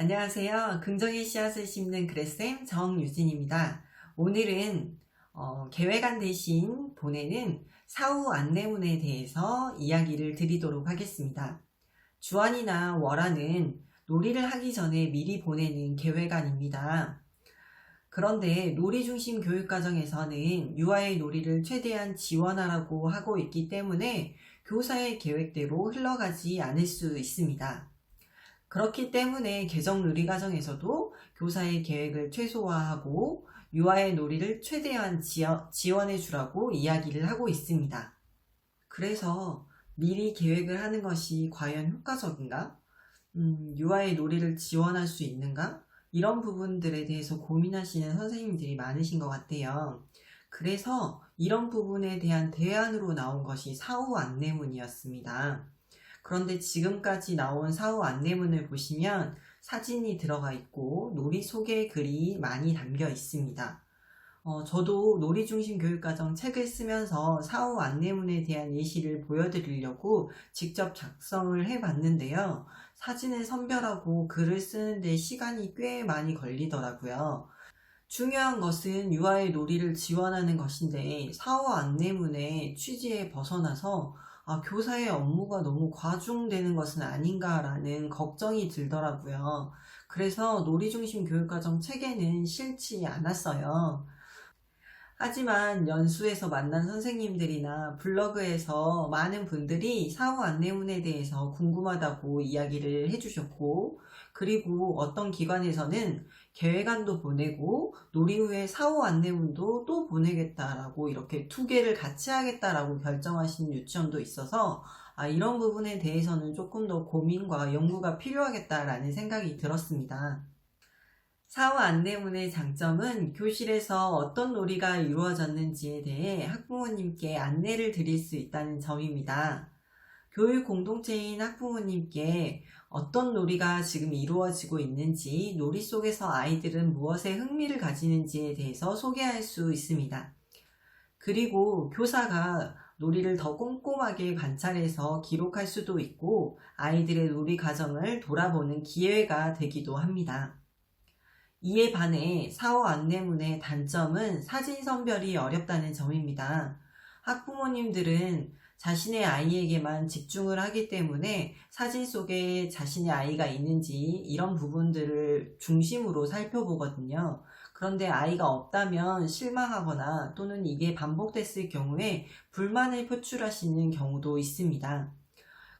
안녕하세요. 긍정의 씨앗을 심는 그레쌤 정유진입니다. 오늘은 계획안 대신 보내는 사후 안내문에 대해서 이야기를 드리도록 하겠습니다. 주안이나 월안은 놀이를 하기 전에 미리 보내는 계획안입니다. 그런데 놀이 중심 교육과정에서는 유아의 놀이를 최대한 지원하라고 하고 있기 때문에 교사의 계획대로 흘러가지 않을 수 있습니다. 그렇기 때문에 개정 놀이과정에서도 교사의 계획을 최소화하고 유아의 놀이를 최대한 지원해 주라고 이야기를 하고 있습니다. 그래서 미리 계획을 하는 것이 과연 효과적인가? 유아의 놀이를 지원할 수 있는가? 이런 부분들에 대해서 고민하시는 선생님들이 많으신 것 같아요. 그래서 이런 부분에 대한 대안으로 나온 것이 사후 안내문이었습니다. 그런데 지금까지 나온 사후 안내문을 보시면 사진이 들어가 있고 놀이 소개 글이 많이 담겨 있습니다. 저도 놀이 중심 교육과정 책을 쓰면서 사후 안내문에 대한 예시를 보여드리려고 직접 작성을 해봤는데요. 사진을 선별하고 글을 쓰는데 시간이 꽤 많이 걸리더라고요. 중요한 것은 유아의 놀이를 지원하는 것인데 사후 안내문의 취지에 벗어나서 교사의 업무가 너무 과중되는 것은 아닌가라는 걱정이 들더라고요. 그래서 놀이중심 교육과정 책에는 실지 않았어요. 하지만 연수에서 만난 선생님들이나 블로그에서 많은 분들이 사후 안내문에 대해서 궁금하다고 이야기를 해주셨고, 그리고 어떤 기관에서는 계획안도 보내고 놀이 후에 사후 안내문도 또 보내겠다라고 이렇게 두 개를 같이 하겠다라고 결정하신 유치원도 있어서 이런 부분에 대해서는 조금 더 고민과 연구가 필요하겠다라는 생각이 들었습니다. 사후 안내문의 장점은 교실에서 어떤 놀이가 이루어졌는지에 대해 학부모님께 안내를 드릴 수 있다는 점입니다. 교육 공동체인 학부모님께 어떤 놀이가 지금 이루어지고 있는지, 놀이 속에서 아이들은 무엇에 흥미를 가지는지에 대해서 소개할 수 있습니다. 그리고 교사가 놀이를 더 꼼꼼하게 관찰해서 기록할 수도 있고 아이들의 놀이 과정을 돌아보는 기회가 되기도 합니다. 이에 반해 사후 안내문의 단점은 사진 선별이 어렵다는 점입니다. 학부모님들은 자신의 아이에게만 집중을 하기 때문에 사진 속에 자신의 아이가 있는지 이런 부분들을 중심으로 살펴보거든요. 그런데 아이가 없다면 실망하거나 또는 이게 반복됐을 경우에 불만을 표출하시는 경우도 있습니다.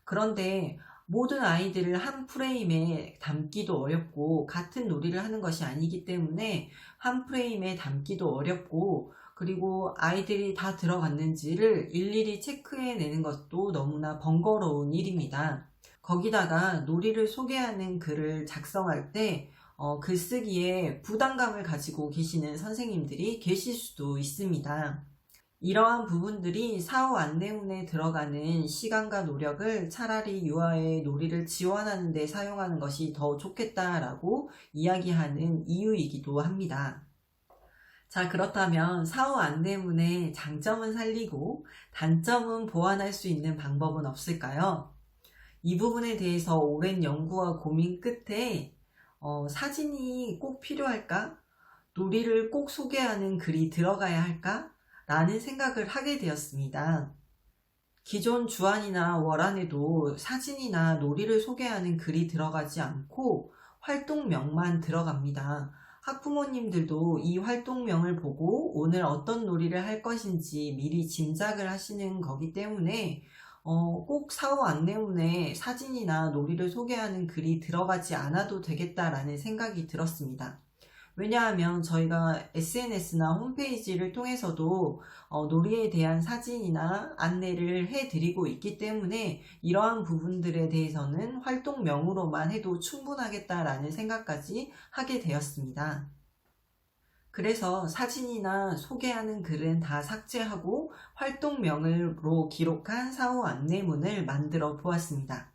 그런데 모든 아이들을 한 프레임에 담기도 어렵고 같은 놀이를 하는 것이 아니기 때문에 한 프레임에 담기도 어렵고, 그리고 아이들이 다 들어갔는지를 일일이 체크해내는 것도 너무나 번거로운 일입니다. 거기다가 놀이를 소개하는 글을 작성할 때 글쓰기에 부담감을 가지고 계시는 선생님들이 계실 수도 있습니다. 이러한 부분들이 사후 안내문에 들어가는 시간과 노력을 차라리 유아의 놀이를 지원하는 데 사용하는 것이 더 좋겠다라고 이야기하는 이유이기도 합니다. 자, 그렇다면 사후 안내문의 장점은 살리고 단점은 보완할 수 있는 방법은 없을까요? 이 부분에 대해서 오랜 연구와 고민 끝에 사진이 꼭 필요할까? 놀이를 꼭 소개하는 글이 들어가야 할까? 라는 생각을 하게 되었습니다. 기존 주안이나 월안에도 사진이나 놀이를 소개하는 글이 들어가지 않고 활동명만 들어갑니다. 학부모님들도 이 활동명을 보고 오늘 어떤 놀이를 할 것인지 미리 짐작을 하시는 거기 때문에 꼭 사후 안내문에 사진이나 놀이를 소개하는 글이 들어가지 않아도 되겠다라는 생각이 들었습니다. 왜냐하면 저희가 SNS나 홈페이지를 통해서도 놀이에 대한 사진이나 안내를 해드리고 있기 때문에 이러한 부분들에 대해서는 활동명으로만 해도 충분하겠다라는 생각까지 하게 되었습니다. 그래서 사진이나 소개하는 글은 다 삭제하고 활동명으로 기록한 사후 안내문을 만들어 보았습니다.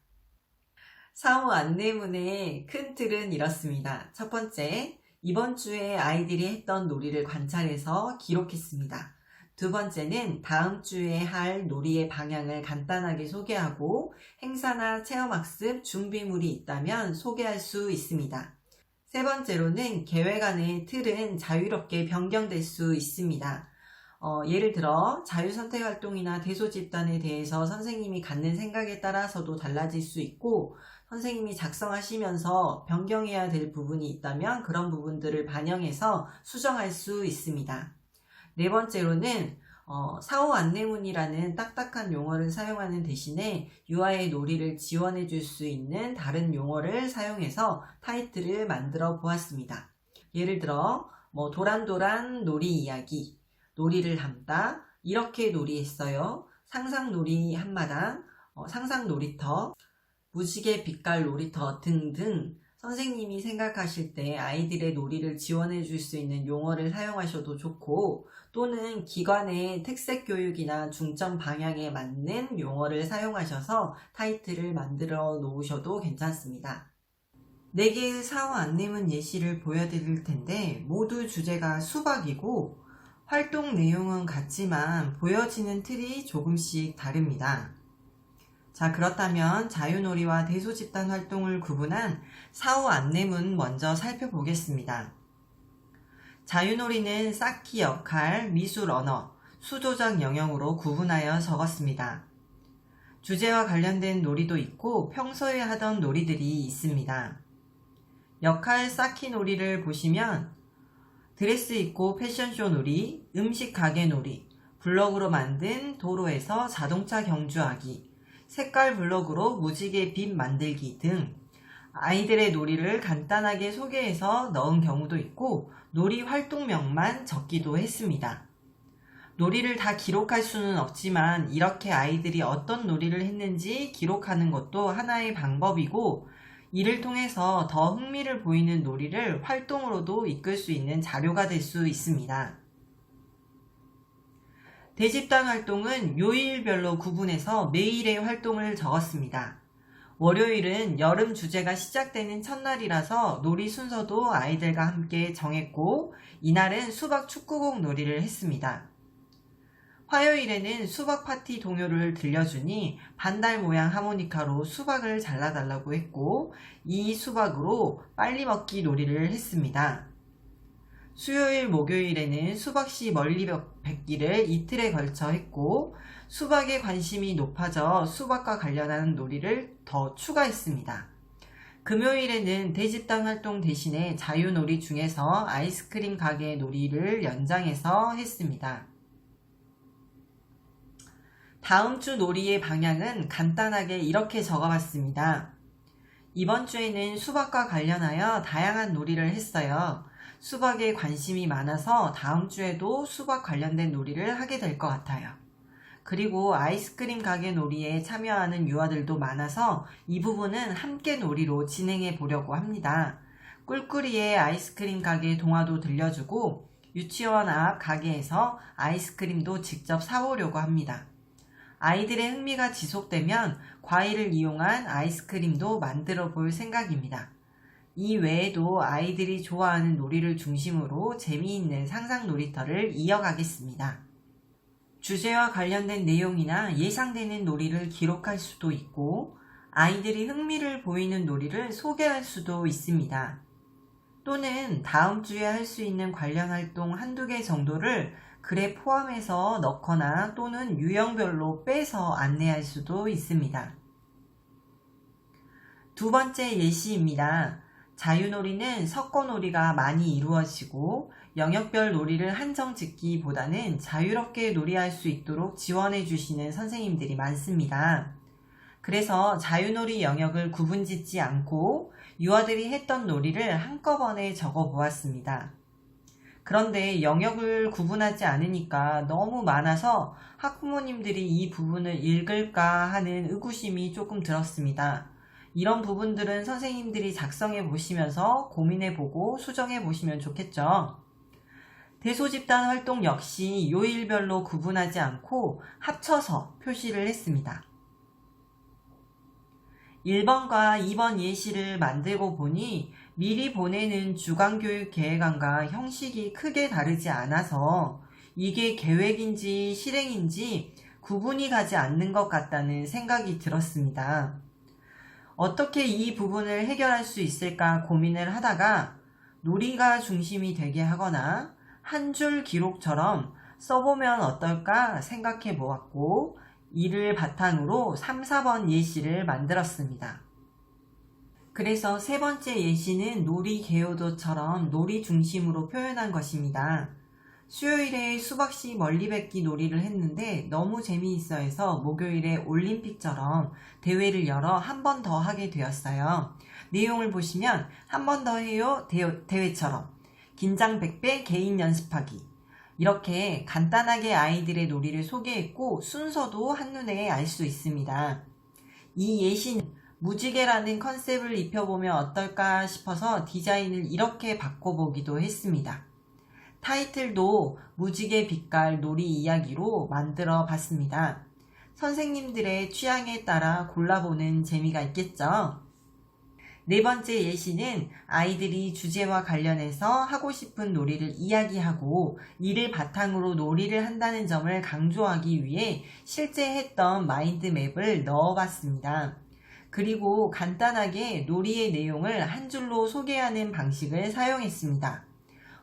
사후 안내문의 큰 틀은 이렇습니다. 첫 번째, 이번 주에 아이들이 했던 놀이를 관찰해서 기록했습니다. 두 번째는 다음 주에 할 놀이의 방향을 간단하게 소개하고 행사나 체험학습 준비물이 있다면 소개할 수 있습니다. 세 번째로는 계획 안의 틀은 자유롭게 변경될 수 있습니다. 예를 들어 자유선택활동이나 대소집단에 대해서 선생님이 갖는 생각에 따라서도 달라질 수 있고, 선생님이 작성하시면서 변경해야 될 부분이 있다면 그런 부분들을 반영해서 수정할 수 있습니다. 네 번째로는 사후 안내문이라는 딱딱한 용어를 사용하는 대신에 유아의 놀이를 지원해 줄 수 있는 다른 용어를 사용해서 타이틀을 만들어 보았습니다. 예를 들어 도란도란 놀이 이야기, 놀이를 담다, 이렇게 놀이했어요, 상상놀이 한마당, 상상놀이터, 무지개 빛깔 놀이터 등등 선생님이 생각하실 때 아이들의 놀이를 지원해 줄 수 있는 용어를 사용하셔도 좋고, 또는 기관의 특색 교육이나 중점 방향에 맞는 용어를 사용하셔서 타이틀을 만들어 놓으셔도 괜찮습니다. 4개의 사후 안내문 예시를 보여드릴 텐데 모두 주제가 수박이고 활동 내용은 같지만 보여지는 틀이 조금씩 다릅니다. 자, 그렇다면 자유놀이와 대소집단 활동을 구분한 사후 안내문 먼저 살펴보겠습니다. 자유놀이는 쌓기 역할, 미술 언어, 수조적 영역으로 구분하여 적었습니다. 주제와 관련된 놀이도 있고 평소에 하던 놀이들이 있습니다. 역할 쌓기 놀이를 보시면 드레스 입고 패션쇼 놀이, 음식 가게 놀이, 블럭으로 만든 도로에서 자동차 경주하기, 색깔 블럭으로 무지개 빛 만들기 등 아이들의 놀이를 간단하게 소개해서 넣은 경우도 있고 놀이 활동명만 적기도 했습니다. 놀이를 다 기록할 수는 없지만 이렇게 아이들이 어떤 놀이를 했는지 기록하는 것도 하나의 방법이고, 이를 통해서 더 흥미를 보이는 놀이를 활동으로도 이끌 수 있는 자료가 될 수 있습니다. 대집단 활동은 요일별로 구분해서 매일의 활동을 적었습니다. 월요일은 여름 주제가 시작되는 첫날이라서 놀이 순서도 아이들과 함께 정했고, 이날은 수박 축구공 놀이를 했습니다. 화요일에는 수박 파티 동요를 들려주니 반달 모양 하모니카로 수박을 잘라달라고 했고, 이 수박으로 빨리 먹기 놀이를 했습니다. 수요일, 목요일에는 수박씨 멀리 뵙기를 이틀에 걸쳐 했고, 수박에 관심이 높아져 수박과 관련한 놀이를 더 추가했습니다. 금요일에는 대집단 활동 대신에 자유놀이 중에서 아이스크림 가게 놀이를 연장해서 했습니다. 다음 주 놀이의 방향은 간단하게 이렇게 적어봤습니다. 이번 주에는 수박과 관련하여 다양한 놀이를 했어요. 수박에 관심이 많아서 다음 주에도 수박 관련된 놀이를 하게 될 것 같아요. 그리고 아이스크림 가게 놀이에 참여하는 유아들도 많아서 이 부분은 함께 놀이로 진행해 보려고 합니다. 꿀꿀이의 아이스크림 가게 동화도 들려주고 유치원 앞 가게에서 아이스크림도 직접 사보려고 합니다. 아이들의 흥미가 지속되면 과일을 이용한 아이스크림도 만들어 볼 생각입니다. 이 외에도 아이들이 좋아하는 놀이를 중심으로 재미있는 상상 놀이터를 이어가겠습니다. 주제와 관련된 내용이나 예상되는 놀이를 기록할 수도 있고, 아이들이 흥미를 보이는 놀이를 소개할 수도 있습니다. 또는 다음 주에 할 수 있는 관련 활동 한두 개 정도를 글에 포함해서 넣거나 또는 유형별로 빼서 안내할 수도 있습니다. 두 번째 예시입니다. 자유놀이는 섞어놀이가 많이 이루어지고 영역별 놀이를 한정 짓기보다는 자유롭게 놀이할 수 있도록 지원해 주시는 선생님들이 많습니다. 그래서 자유놀이 영역을 구분짓지 않고 유아들이 했던 놀이를 한꺼번에 적어 보았습니다. 그런데 영역을 구분하지 않으니까 너무 많아서 학부모님들이 이 부분을 읽을까 하는 의구심이 조금 들었습니다. 이런 부분들은 선생님들이 작성해 보시면서 고민해 보고 수정해 보시면 좋겠죠. 대소집단 활동 역시 요일별로 구분하지 않고 합쳐서 표시를 했습니다. 1번과 2번 예시를 만들고 보니 미리 보내는 주간교육계획안과 형식이 크게 다르지 않아서 이게 계획인지 실행인지 구분이 가지 않는 것 같다는 생각이 들었습니다. 어떻게 이 부분을 해결할 수 있을까 고민을 하다가 놀이가 중심이 되게 하거나 한 줄 기록처럼 써보면 어떨까 생각해 보았고, 이를 바탕으로 3, 4번 예시를 만들었습니다. 그래서 세 번째 예시는 놀이 개요도처럼 놀이 중심으로 표현한 것입니다. 수요일에 수박씨 멀리뱉기 놀이를 했는데 너무 재미있어 해서 목요일에 올림픽처럼 대회를 열어 한 번 더 하게 되었어요. 내용을 보시면 한 번 더 해요 대회처럼 긴장 100배 개인 연습하기, 이렇게 간단하게 아이들의 놀이를 소개했고 순서도 한눈에 알 수 있습니다. 이 예시는 무지개라는 컨셉을 입혀보면 어떨까 싶어서 디자인을 이렇게 바꿔보기도 했습니다. 타이틀도 무지개 빛깔 놀이 이야기로 만들어 봤습니다. 선생님들의 취향에 따라 골라보는 재미가 있겠죠? 네 번째 예시는 아이들이 주제와 관련해서 하고 싶은 놀이를 이야기하고 이를 바탕으로 놀이를 한다는 점을 강조하기 위해 실제 했던 마인드맵을 넣어봤습니다. 그리고 간단하게 놀이의 내용을 한 줄로 소개하는 방식을 사용했습니다.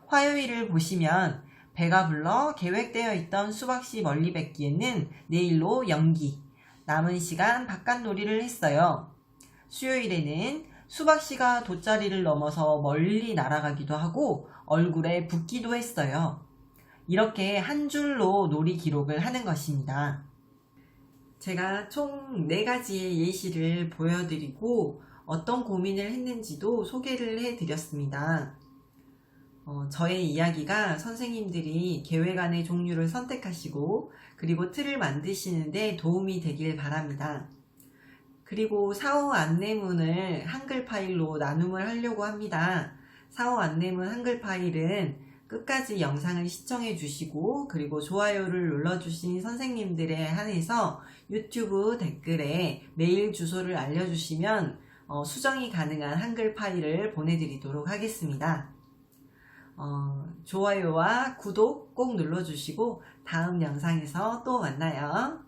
화요일을 보시면 배가 불러 계획되어 있던 수박씨 멀리뱉기에는 내일로 연기, 남은 시간 바깥놀이를 했어요. 수요일에는 수박씨가 돗자리를 넘어서 멀리 날아가기도 하고 얼굴에 붓기도 했어요. 이렇게 한 줄로 놀이 기록을 하는 것입니다. 제가 총 4가지의 예시를 보여드리고 어떤 고민을 했는지도 소개를 해드렸습니다. 저의 이야기가 선생님들이 계획안의 종류를 선택하시고 그리고 틀을 만드시는데 도움이 되길 바랍니다. 그리고 사후 안내문을 한글 파일로 나눔을 하려고 합니다. 사후 안내문 한글 파일은 끝까지 영상을 시청해 주시고 그리고 좋아요를 눌러주신 선생님들에 한해서 유튜브 댓글에 메일 주소를 알려주시면 수정이 가능한 한글 파일을 보내드리도록 하겠습니다. 좋아요와 구독 꼭 눌러주시고 다음 영상에서 또 만나요.